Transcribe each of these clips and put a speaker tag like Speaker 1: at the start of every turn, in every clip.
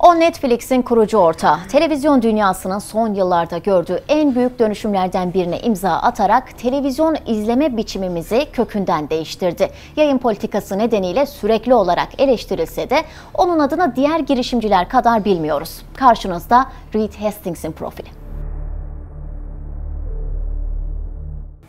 Speaker 1: O Netflix'in kurucu ortağı, televizyon dünyasının son yıllarda gördüğü en büyük dönüşümlerden birine imza atarak televizyon izleme biçimimizi kökünden değiştirdi. Yayın politikası nedeniyle sürekli olarak eleştirilse de onun adını diğer girişimciler kadar bilmiyoruz. Karşınızda Reed Hastings'in profili.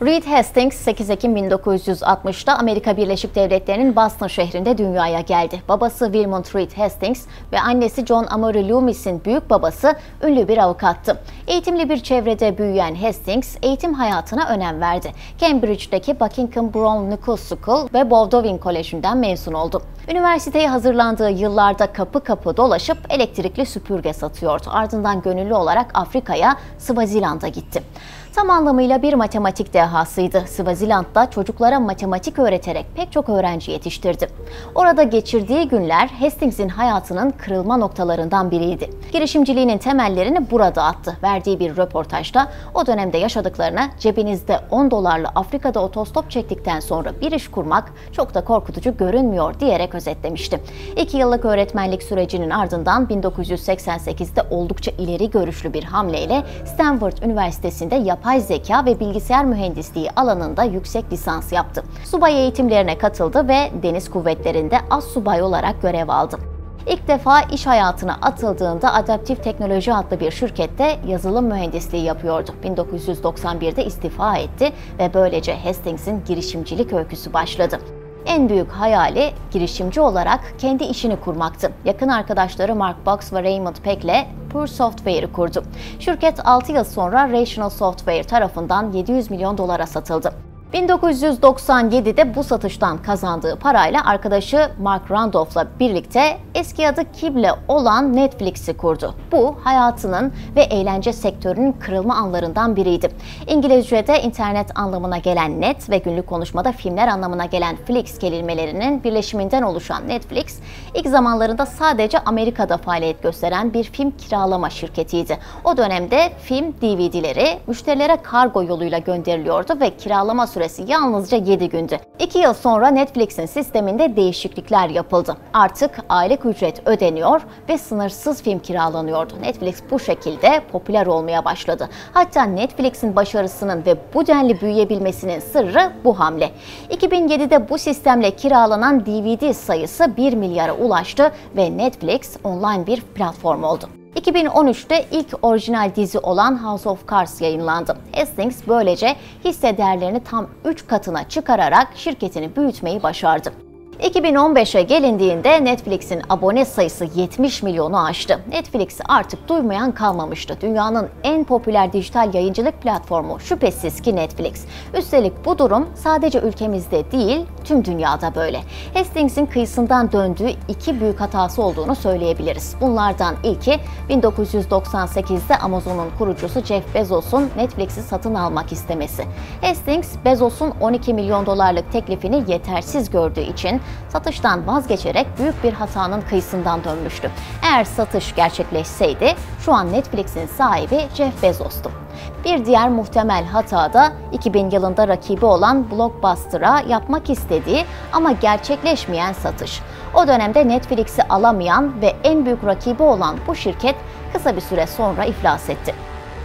Speaker 1: Reed Hastings 8 Ekim 1960'da Amerika Birleşik Devletleri'nin Boston şehrinde dünyaya geldi. Babası Wilmot Reed Hastings ve annesi John Amory Loomis'in büyük babası ünlü bir avukattı. Eğitimli bir çevrede büyüyen Hastings eğitim hayatına önem verdi. Cambridge'deki Buckingham Browne Nichols School ve Bowdoin Koleji'nden mezun oldu. Üniversiteye hazırlandığı yıllarda kapı kapı dolaşıp elektrikli süpürge satıyordu. Ardından gönüllü olarak Afrika'ya, Swaziland'a gitti. Tam anlamıyla bir matematik dehasıydı. Swaziland'da çocuklara matematik öğreterek pek çok öğrenci yetiştirdi. Orada geçirdiği günler Hastings'in hayatının kırılma noktalarından biriydi. Girişimciliğinin temellerini burada attı. Verdiği bir röportajda o dönemde yaşadıklarını cebinizde $10'larla Afrika'da otostop çektikten sonra bir iş kurmak çok da korkutucu görünmüyor diyerek özetlemişti. 2 yıllık öğretmenlik sürecinin ardından 1988'de oldukça ileri görüşlü bir hamleyle Stanford Üniversitesi'nde yapay zeka ve bilgisayar mühendisliği alanında yüksek lisans yaptı. Subay eğitimlerine katıldı ve deniz kuvvetlerinde astsubay olarak görev aldı. İlk defa iş hayatına atıldığında Adaptif Teknoloji adlı bir şirkette yazılım mühendisliği yapıyordu. 1991'de istifa etti ve böylece Hastings'in girişimcilik öyküsü başladı. En büyük hayali girişimci olarak kendi işini kurmaktı. Yakın arkadaşları Mark Box ve Raymond Peck'le Pure Software'ı kurdu. Şirket 6 yıl sonra Rational Software tarafından $700 milyon satıldı. 1997'de bu satıştan kazandığı parayla arkadaşı Mark Randolph'la birlikte eski adı Kible olan Netflix'i kurdu. Bu hayatının ve eğlence sektörünün kırılma anlarından biriydi. İngilizce'de internet anlamına gelen net ve günlük konuşmada filmler anlamına gelen flix kelimelerinin birleşiminden oluşan Netflix, ilk zamanlarında sadece Amerika'da faaliyet gösteren bir film kiralama şirketiydi. O dönemde film DVD'leri müşterilere kargo yoluyla gönderiliyordu ve kiralama süresi yalnızca 7 gündü. 2 yıl sonra Netflix'in sisteminde değişiklikler yapıldı. Artık aylık ücret ödeniyor ve sınırsız film kiralanıyordu. Netflix bu şekilde popüler olmaya başladı. Hatta Netflix'in başarısının ve bu denli büyüyebilmesinin sırrı bu hamle. 2007'de bu sistemle kiralanan DVD sayısı 1 milyara ulaştı ve Netflix online bir platform oldu. 2013'te ilk orijinal dizi olan House of Cards yayınlandı. Hastings böylece hisse değerlerini tam 3 katına çıkararak şirketini büyütmeyi başardı. 2015'e gelindiğinde Netflix'in abone sayısı 70 milyonu aştı. Netflix'i artık duymayan kalmamıştı. Dünyanın en popüler dijital yayıncılık platformu şüphesiz ki Netflix. Üstelik bu durum sadece ülkemizde değil, tüm dünyada böyle. Hastings'in kıyısından döndüğü 2 büyük hatası olduğunu söyleyebiliriz. Bunlardan ilki 1998'de Amazon'un kurucusu Jeff Bezos'un Netflix'i satın almak istemesi. Hastings, Bezos'un $12 milyon teklifini yetersiz gördüğü için satıştan vazgeçerek büyük bir hatanın kıyısından dönmüştü. Eğer satış gerçekleşseydi şu an Netflix'in sahibi Jeff Bezos'tu. Bir diğer muhtemel hata da 2000 yılında rakibi olan Blockbuster'a yapmak istediği ama gerçekleşmeyen satış. O dönemde Netflix'i alamayan ve en büyük rakibi olan bu şirket kısa bir süre sonra iflas etti.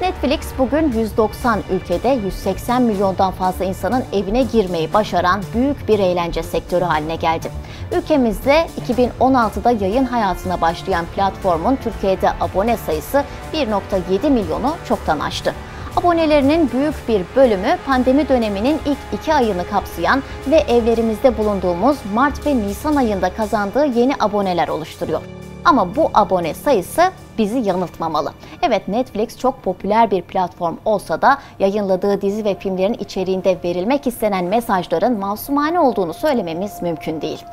Speaker 1: Netflix bugün 190 ülkede 180 milyondan fazla insanın evine girmeyi başaran büyük bir eğlence sektörü haline geldi. Ülkemizde 2016'da yayın hayatına başlayan platformun Türkiye'de abone sayısı 1,7 milyonu çoktan aştı. Abonelerinin büyük bir bölümü pandemi döneminin ilk 2 ayını kapsayan ve evlerimizde bulunduğumuz Mart ve Nisan ayında kazandığı yeni aboneler oluşturuyor. Ama bu abone sayısı bizi yanıltmamalı. Evet, Netflix çok popüler bir platform olsa da yayınladığı dizi ve filmlerin içeriğinde verilmek istenen mesajların masumane olduğunu söylememiz mümkün değil.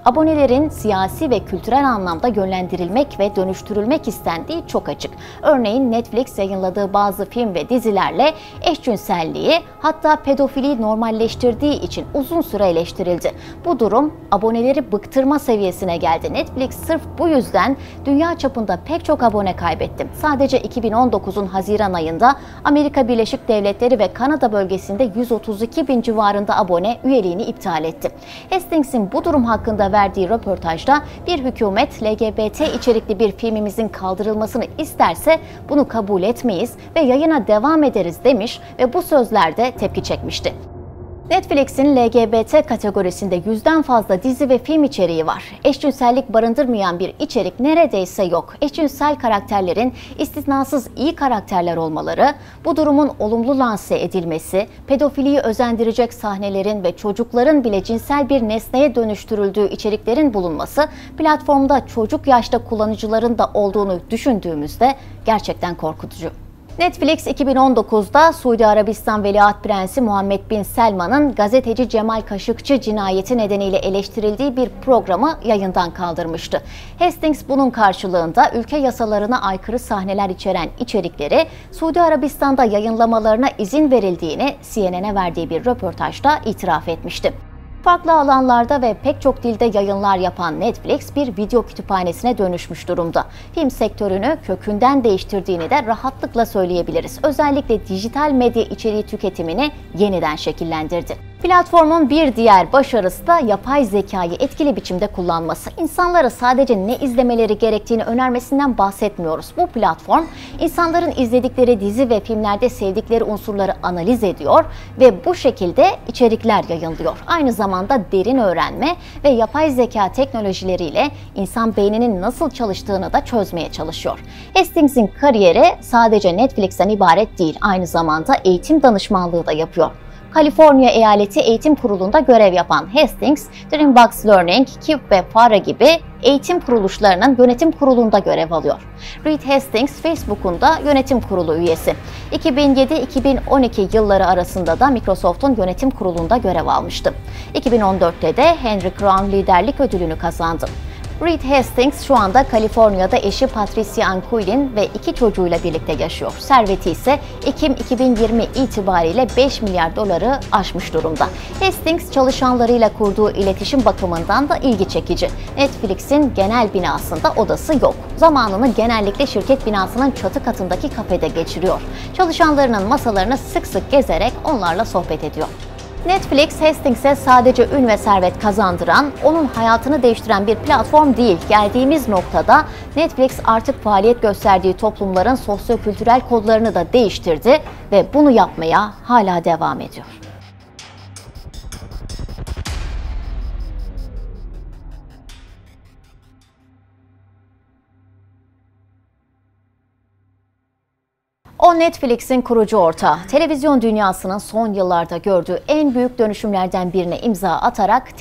Speaker 1: Abonelerin siyasi ve kültürel anlamda yönlendirilmek ve dönüştürülmek istendiği çok açık. Örneğin Netflix yayınladığı bazı film ve dizilerle eşcinselliği, hatta pedofiliyi normalleştirdiği için uzun süre eleştirildi. Bu durum aboneleri bıktırma seviyesine geldi. Netflix sırf bu yüzden dünya çapında pek çok abone abone kaybetti. Sadece 2019'un Haziran ayında Amerika Birleşik Devletleri ve Kanada bölgesinde 132 bin civarında abone üyeliğini iptal etti. Hastings'in bu durum hakkında verdiği röportajda bir hükümet LGBT içerikli bir filmimizin kaldırılmasını isterse bunu kabul etmeyiz ve yayına devam ederiz demiş ve bu sözlerde tepki çekmişti. Netflix'in LGBT kategorisinde 100'den fazla dizi ve film içeriği var. Eşcinsellik barındırmayan bir içerik neredeyse yok. Eşcinsel karakterlerin istisnasız iyi karakterler olmaları, bu durumun olumlu lanse edilmesi, pedofiliyi özendirecek sahnelerin ve çocukların bile cinsel bir nesneye dönüştürüldüğü içeriklerin bulunması, platformda çocuk yaşta kullanıcıların da olduğunu düşündüğümüzde gerçekten korkutucu. Netflix 2019'da Suudi Arabistan Veliaht Prensi Muhammed Bin Selman'ın gazeteci Cemal Kaşıkçı cinayeti nedeniyle eleştirildiği bir programı yayından kaldırmıştı. Hastings bunun karşılığında ülke yasalarına aykırı sahneler içeren içerikleri Suudi Arabistan'da yayınlamalarına izin verildiğini CNN'e verdiği bir röportajda itiraf etmişti. Farklı alanlarda ve pek çok dilde yayınlar yapan Netflix bir video kütüphanesine dönüşmüş durumda. Film sektörünü kökünden değiştirdiğini de rahatlıkla söyleyebiliriz. Özellikle dijital medya içeriği tüketimini yeniden şekillendirdi. Platformun bir diğer başarısı da yapay zekayı etkili biçimde kullanması. İnsanlara sadece ne izlemeleri gerektiğini önermesinden bahsetmiyoruz. Bu platform insanların izledikleri dizi ve filmlerde sevdikleri unsurları analiz ediyor ve bu şekilde içerikler yayınlıyor. Aynı zamanda derin öğrenme ve yapay zeka teknolojileriyle insan beyninin nasıl çalıştığını da çözmeye çalışıyor. Hastings'in kariyeri sadece Netflix'ten ibaret değil, aynı zamanda eğitim danışmanlığı da yapıyor. Kaliforniya Eyaleti Eğitim Kurulu'nda görev yapan Hastings, Dreambox Learning, KIP ve FARA gibi eğitim kuruluşlarının yönetim kurulunda görev alıyor. Reed Hastings, Facebook'un da yönetim kurulu üyesi. 2007-2012 yılları arasında da Microsoft'un yönetim kurulunda görev almıştı. 2014'te de Henry Crown liderlik ödülünü kazandı. Reed Hastings şu anda Kaliforniya'da eşi Patricia Ann Quinn ve 2 çocuğuyla birlikte yaşıyor. Serveti ise Ekim 2020 itibariyle 5 milyar doları aşmış durumda. Hastings çalışanlarıyla kurduğu iletişim bakımından da ilgi çekici. Netflix'in genel binasında odası yok. Zamanını genellikle şirket binasının çatı katındaki kafede geçiriyor. Çalışanlarının masalarını sık sık gezerek onlarla sohbet ediyor. Netflix, Hastings'e sadece ün ve servet kazandıran, onun hayatını değiştiren bir platform değil. Geldiğimiz noktada Netflix artık faaliyet gösterdiği toplumların sosyokültürel kodlarını da değiştirdi ve bunu yapmaya hala devam ediyor. O Netflix'in kurucu ortağı, televizyon dünyasının son yıllarda gördüğü en büyük dönüşümlerden birine imza atarak